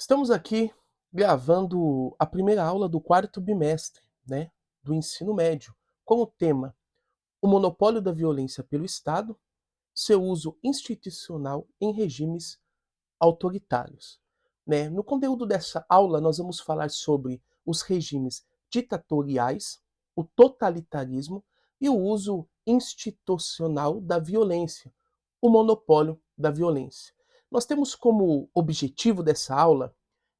Estamos aqui gravando a primeira aula do quarto bimestre, né, do ensino médio, com o tema O monopólio da violência pelo Estado, seu uso institucional em regimes autoritários. Né? No conteúdo dessa aula, nós vamos falar sobre os regimes ditatoriais, o totalitarismo e o uso institucional da violência, o monopólio da violência. Nós temos como objetivo dessa aula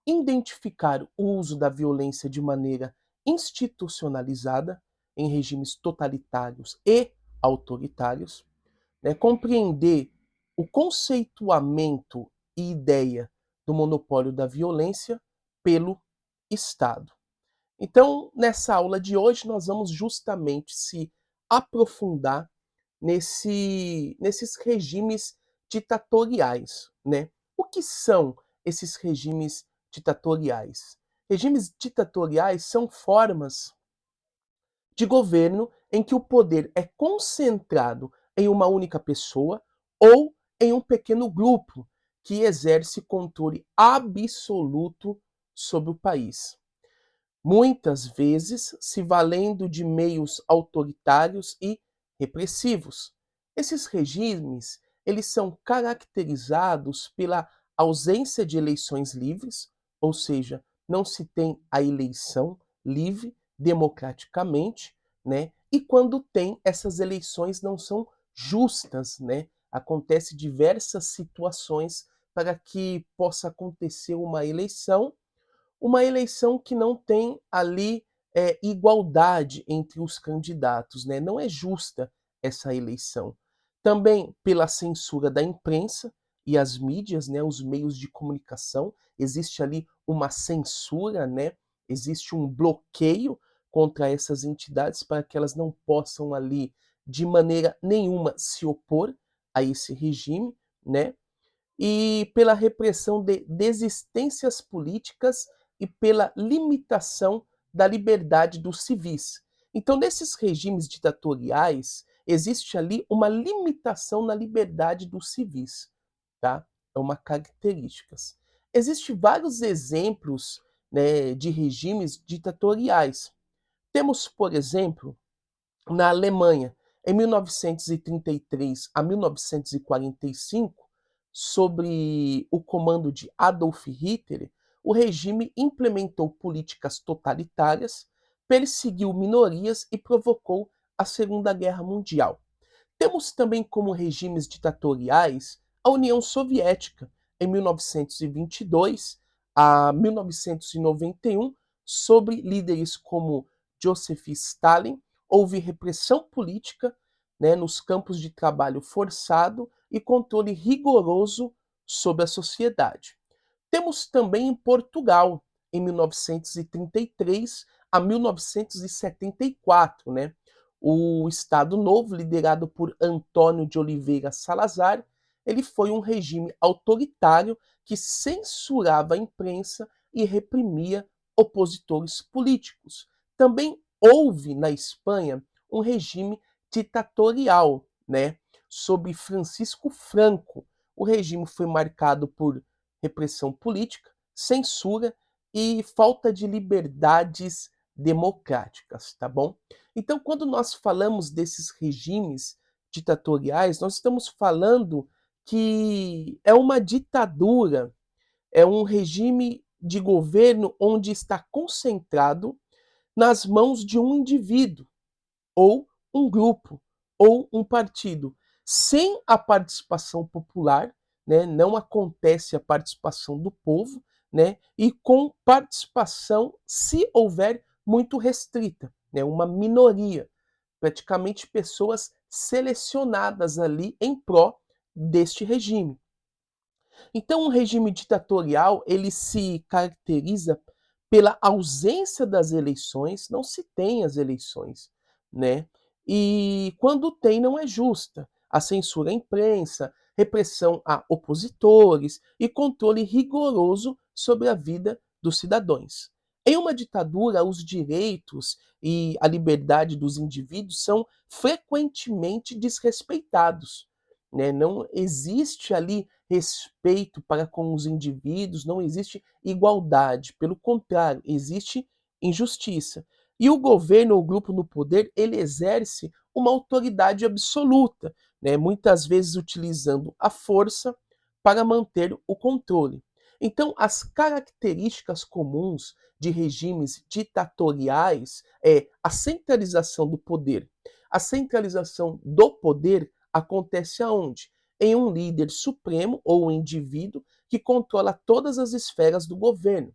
identificar o uso da violência de maneira institucionalizada em regimes totalitários e autoritários, né, compreender o conceituamento e ideia do monopólio da violência pelo Estado. Então, nessa aula de hoje, nós vamos justamente se aprofundar nesses regimes ditatoriais, né? O que são esses regimes ditatoriais? Regimes ditatoriais são formas de governo em que o poder é concentrado em uma única pessoa ou em um pequeno grupo que exerce controle absoluto sobre o país, muitas vezes se valendo de meios autoritários e repressivos. Esses regimes, eles são caracterizados pela ausência de eleições livres, ou seja, não se tem a eleição livre democraticamente, né? E quando tem, essas eleições não são justas, né? Acontece diversas situações para que possa acontecer uma eleição que não tem ali igualdade entre os candidatos, né? Não é justa essa eleição. Também pela censura da imprensa e as mídias, né? Os meios de comunicação, existe ali uma censura, né? Existe um bloqueio contra essas entidades para que elas não possam ali de maneira nenhuma se opor a esse regime, né? E pela repressão de desistências políticas e pela limitação da liberdade dos civis. Então, nesses regimes ditatoriais, existe ali uma limitação na liberdade dos civis, tá? É uma característica. Existem vários exemplos, né, de regimes ditatoriais. Temos, por exemplo, na Alemanha, em 1933 a 1945, sob o comando de Adolf Hitler, o regime implementou políticas totalitárias, perseguiu minorias e provocou a Segunda Guerra Mundial. Temos também como regimes ditatoriais a União Soviética, em 1922 a 1991, sob líderes como Joseph Stalin, houve repressão política, né, nos campos de trabalho forçado e controle rigoroso sobre a sociedade. Temos também em Portugal, em 1933 a 1974, né, o Estado Novo, liderado por Antônio de Oliveira Salazar, ele foi um regime autoritário que censurava a imprensa e reprimia opositores políticos. Também houve na Espanha um regime ditatorial, né, sob Francisco Franco. O regime foi marcado por repressão política, censura e falta de liberdades democráticas, tá bom? Então, quando nós falamos desses regimes ditatoriais, nós estamos falando que é uma ditadura, é um regime de governo onde está concentrado nas mãos de um indivíduo, ou um grupo, ou um partido, sem a participação popular, né? Não acontece a participação do povo, né? E com participação, se houver, muito restrita, né? Uma minoria, praticamente pessoas selecionadas ali em pró deste regime. Então, um regime ditatorial, ele se caracteriza pela ausência das eleições, não se tem as eleições, né? E quando tem, não é justa. A censura à imprensa, repressão a opositores e controle rigoroso sobre a vida dos cidadãos. Em uma ditadura, os direitos e a liberdade dos indivíduos são frequentemente desrespeitados, né? Não existe ali respeito para com os indivíduos, não existe igualdade, pelo contrário, existe injustiça. E o governo ou grupo no poder, ele exerce uma autoridade absoluta, né, muitas vezes utilizando a força para manter o controle. Então, as características comuns de regimes ditatoriais é a centralização do poder. A centralização do poder acontece aonde? Em um líder supremo ou um indivíduo que controla todas as esferas do governo.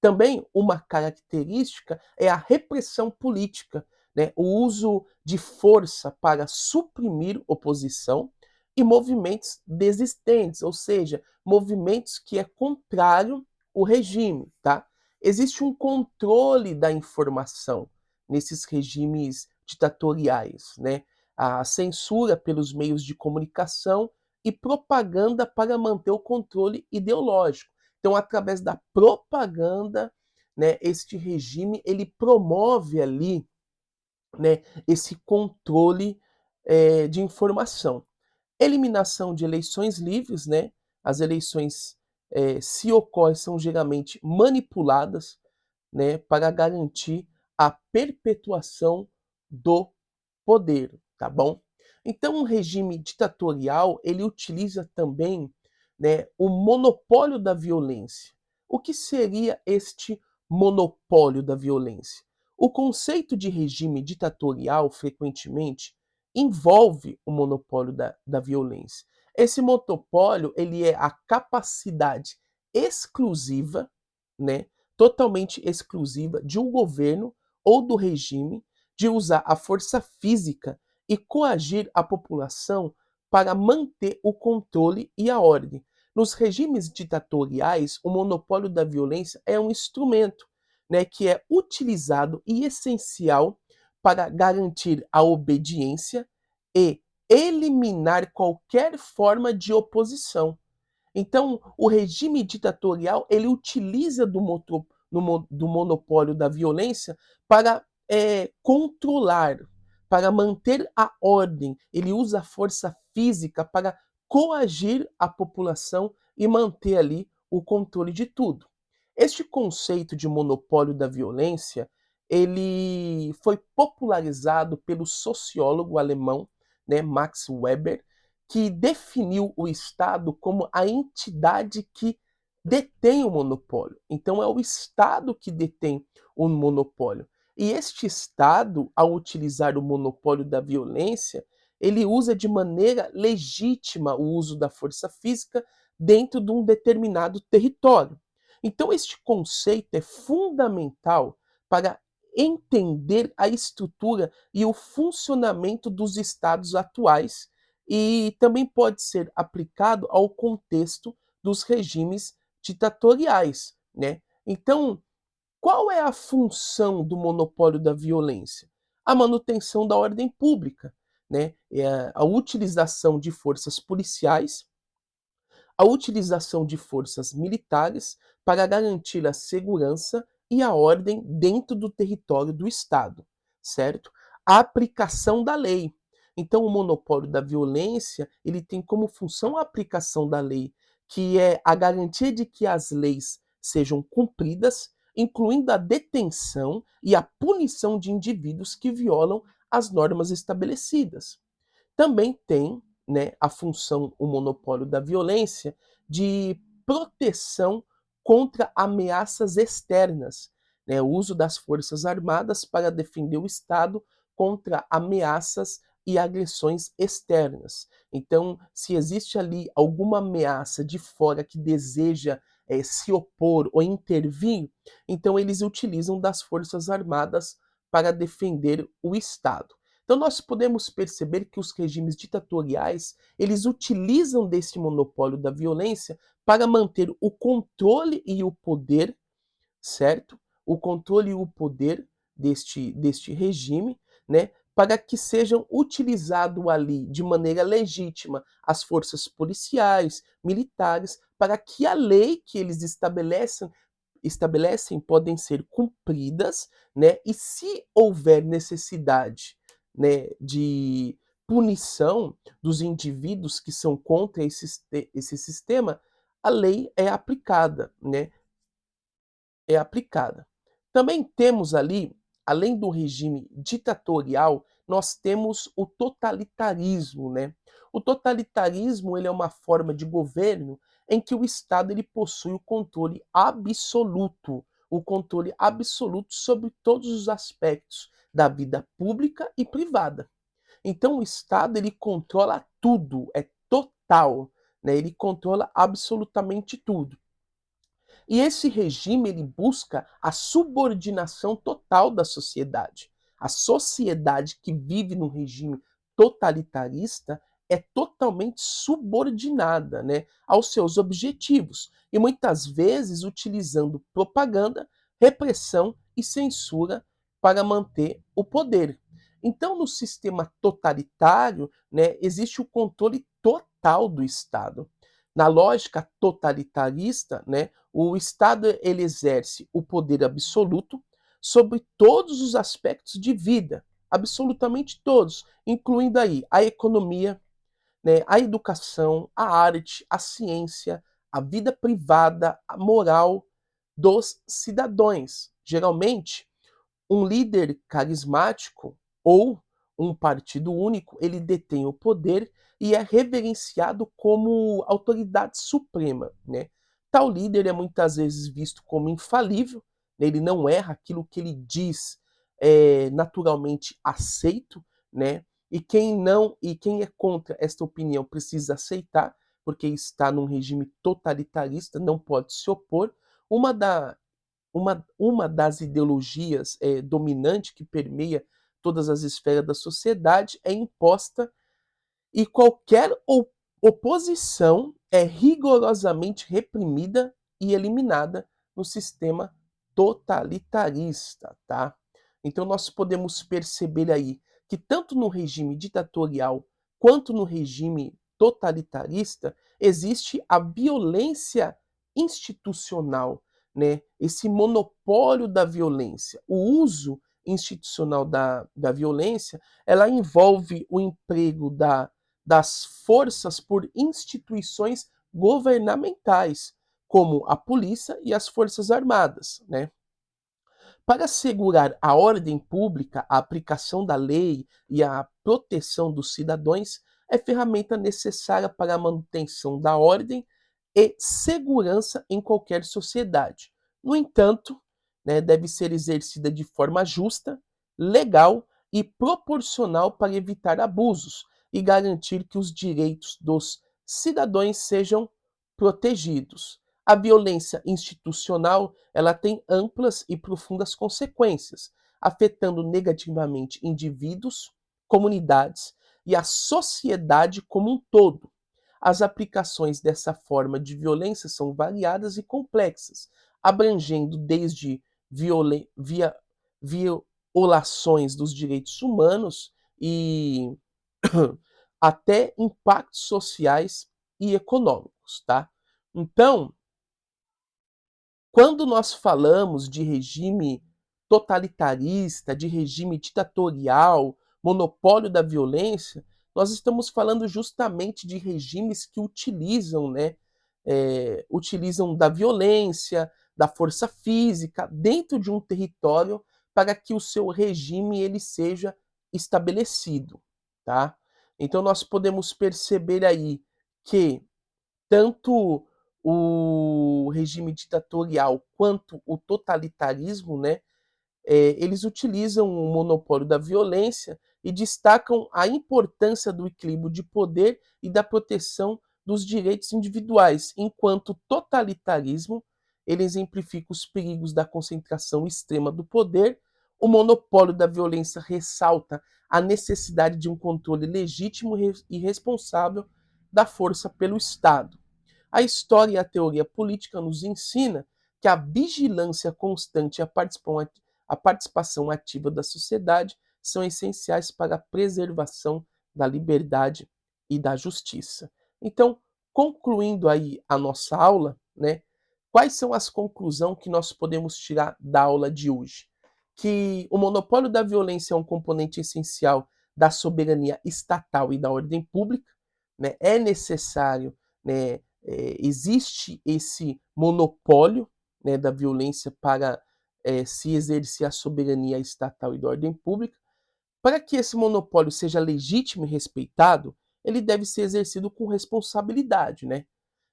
Também uma característica é a repressão política, né? O uso de força para suprimir oposição e movimentos desistentes, ou seja, movimentos que é contrário ao regime, tá? Existe um controle da informação nesses regimes ditatoriais, né? A censura pelos meios de comunicação e propaganda para manter o controle ideológico. Então, através da propaganda, né, este regime ele promove ali, né, esse controle de informação. Eliminação de eleições livres, né? As eleições, se ocorrem, são geralmente manipuladas, né, para garantir a perpetuação do poder, tá bom? Então, um regime ditatorial, ele utiliza também, né, o monopólio da violência. O que seria este monopólio da violência? O conceito de regime ditatorial, frequentemente, envolve o monopólio da violência. Esse monopólio, ele é a capacidade exclusiva, né, totalmente exclusiva de um governo ou do regime de usar a força física e coagir a população para manter o controle e a ordem. Nos regimes ditatoriais, o monopólio da violência é um instrumento, né, que é utilizado e essencial para garantir a obediência e eliminar qualquer forma de oposição. Então, o regime ditatorial, ele utiliza do monopólio da violência para controlar, para manter a ordem. Ele usa a força física para coagir a população e manter ali o controle de tudo. Este conceito de monopólio da violência, ele foi popularizado pelo sociólogo alemão, né, Max Weber, que definiu o Estado como a entidade que detém o monopólio. Então, é o Estado que detém o monopólio. E este Estado, ao utilizar o monopólio da violência, ele usa de maneira legítima o uso da força física dentro de um determinado território. Então, este conceito é fundamental para entender a estrutura e o funcionamento dos estados atuais e também pode ser aplicado ao contexto dos regimes ditatoriais, né? Então, qual é a função do monopólio da violência? A manutenção da ordem pública, né? É a utilização de forças policiais, a utilização de forças militares para garantir a segurança e a ordem dentro do território do Estado, certo? A aplicação da lei. Então, o monopólio da violência, ele tem como função a aplicação da lei, que é a garantia de que as leis sejam cumpridas, incluindo a detenção e a punição de indivíduos que violam as normas estabelecidas. Também tem, né, a função, o monopólio da violência, de proteção contra ameaças externas, né, o uso das forças armadas para defender o Estado contra ameaças e agressões externas. Então, se existe ali alguma ameaça de fora que deseja se opor ou intervir, então eles utilizam das forças armadas para defender o Estado. Então nós podemos perceber que os regimes ditatoriais, eles utilizam desse monopólio da violência para manter o controle e o poder, certo? O controle e o poder deste regime, né? Para que sejam utilizados ali de maneira legítima as forças policiais, militares, para que a lei que eles estabelecem podem ser cumpridas, né? E se houver necessidade, né, de punição dos indivíduos que são contra esse sistema, a lei é aplicada, né? É aplicada. Também temos ali, além do regime ditatorial, nós temos o totalitarismo, né? O totalitarismo, ele é uma forma de governo em que o Estado ele possui o controle absoluto sobre todos os aspectos da vida pública e privada. Então o Estado ele controla tudo, é total, né? Ele controla absolutamente tudo. E esse regime ele busca a subordinação total da sociedade. A sociedade que vive num regime totalitarista é totalmente subordinada, né, aos seus objetivos e muitas vezes utilizando propaganda, repressão e censura para manter o poder. Então, no sistema totalitário, né, existe o controle total do Estado. Na lógica totalitarista, né, o Estado ele exerce o poder absoluto sobre todos os aspectos de vida, absolutamente todos, incluindo aí a economia, né, a educação, a arte, a ciência, a vida privada, a moral dos cidadãos. Geralmente, um líder carismático ou um partido único, ele detém o poder e é reverenciado como autoridade suprema, né? Tal líder é muitas vezes visto como infalível, né? Ele não erra, aquilo que ele diz é naturalmente aceito, né? E quem é contra esta opinião precisa aceitar, porque está num regime totalitarista, não pode se opor. Uma da uma das ideologias dominante que permeia todas as esferas da sociedade é imposta e qualquer oposição é rigorosamente reprimida e eliminada no sistema totalitarista, tá? Então nós podemos perceber aí que tanto no regime ditatorial quanto no regime totalitarista existe a violência institucional, né? Esse monopólio da violência, o uso institucional da violência, ela envolve o emprego das forças por instituições governamentais, como a polícia e as forças armadas, né? Para assegurar a ordem pública, a aplicação da lei e a proteção dos cidadãos é ferramenta necessária para a manutenção da ordem e segurança em qualquer sociedade. No entanto, né, deve ser exercida de forma justa, legal e proporcional para evitar abusos e garantir que os direitos dos cidadãos sejam protegidos. A violência institucional, ela tem amplas e profundas consequências, afetando negativamente indivíduos, comunidades e a sociedade como um todo. As aplicações dessa forma de violência são variadas e complexas, abrangendo desde violações dos direitos humanos e até impactos sociais e econômicos, tá? Então, quando nós falamos de regime totalitarista, de regime ditatorial, monopólio da violência, nós estamos falando justamente de regimes que utilizam, né, utilizam da violência, da força física dentro de um território para que o seu regime ele seja estabelecido, tá? Então nós podemos perceber aí que tanto o regime ditatorial quanto o totalitarismo, né, eles utilizam o monopólio da violência e destacam a importância do equilíbrio de poder e da proteção dos direitos individuais, enquanto o totalitarismo ele exemplifica os perigos da concentração extrema do poder, o monopólio da violência ressalta a necessidade de um controle legítimo e responsável da força pelo Estado. A história e a teoria política nos ensina que a vigilância constante e a participação ativa da sociedade são essenciais para a preservação da liberdade e da justiça. Então, concluindo aí a nossa aula, né, quais são as conclusões que nós podemos tirar da aula de hoje? Que o monopólio da violência é um componente essencial da soberania estatal e da ordem pública, né? É necessário, né, existe esse monopólio, né, da violência para se exercer a soberania estatal e da ordem pública. Para que esse monopólio seja legítimo e respeitado, ele deve ser exercido com responsabilidade, né?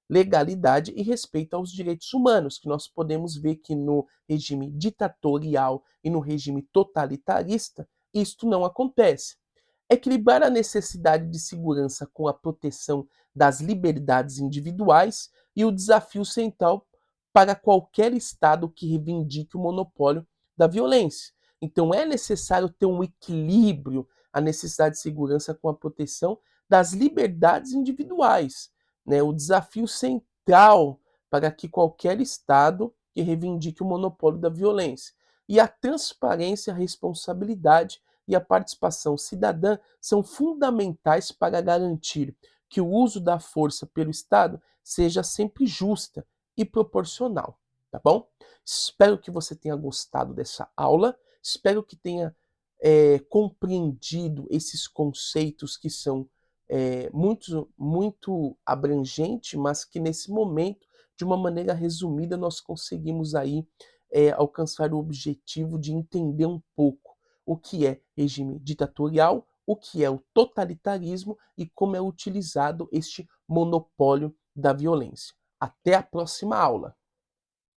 Legalidade e respeito aos direitos humanos, que nós podemos ver que no regime ditatorial e no regime totalitarista, isto não acontece. Equilibrar a necessidade de segurança com a proteção das liberdades individuais e o desafio central para qualquer Estado que reivindique o monopólio da violência. Então, é necessário ter um equilíbrio, a necessidade de segurança com a proteção das liberdades individuais, né? O desafio central para que qualquer Estado que reivindique o monopólio da violência. E a transparência, a responsabilidade e a participação cidadã são fundamentais para garantir que o uso da força pelo Estado seja sempre justa e proporcional, tá bom? Espero que você tenha gostado dessa aula, espero que tenha compreendido esses conceitos que são muito abrangente, mas que nesse momento, de uma maneira resumida, nós conseguimos aí alcançar o objetivo de entender um pouco o que é regime ditatorial, o que é o totalitarismo e como é utilizado este monopólio da violência. Até a próxima aula!